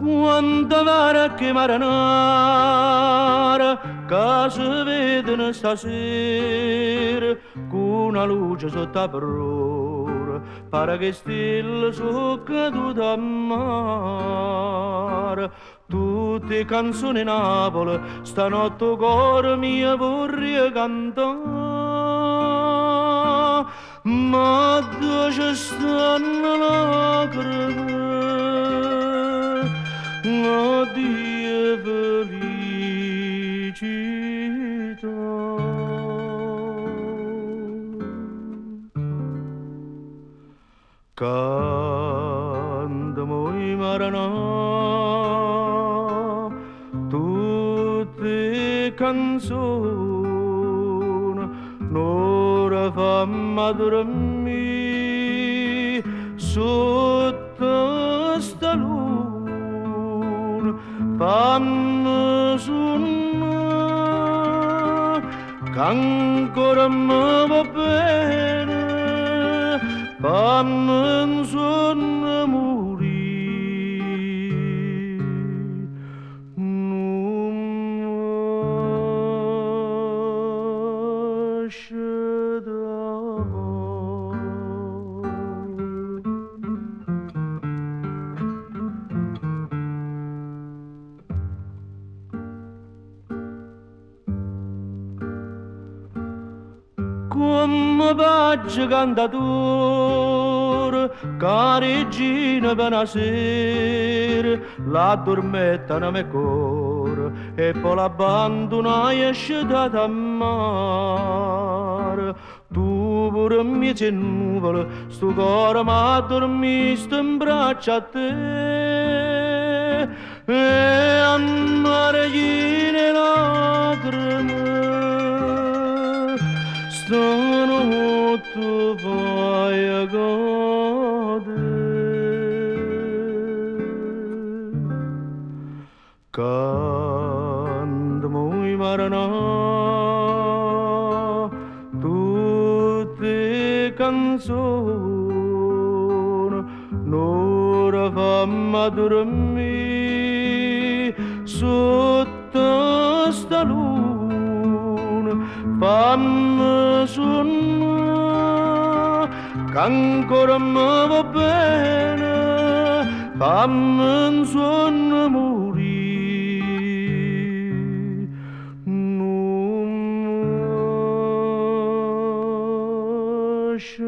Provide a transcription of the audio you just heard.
Quanta vara che marinara che si vedono stasera con una luce sotto a prora pare che stelle sono cadute a mare tutte canzoni Napoli stanotte cuore mio vorrei cantare ma dove ci stanno lacrime addio felicità cantamo i maranà tutte canzoni n'ora fammi dormire sotto sta luna fammi sonnare che ancora mi va bene fammi un sonno morire non mi come faccio cantatore, carigina per una sera, la dormettano me cuore e poi l'abbandonai e scettata a mare. Tu pure mi sei nuvole, sto cuore ma dormiste in braccio a te e a mare le lacrime stanotte vai a godere cantamo i maranà tutte canzoni n'ora fammi dormire sotto sta luna fammi sonnare che ancora mi va bene fammi un sonno morire non mi lascia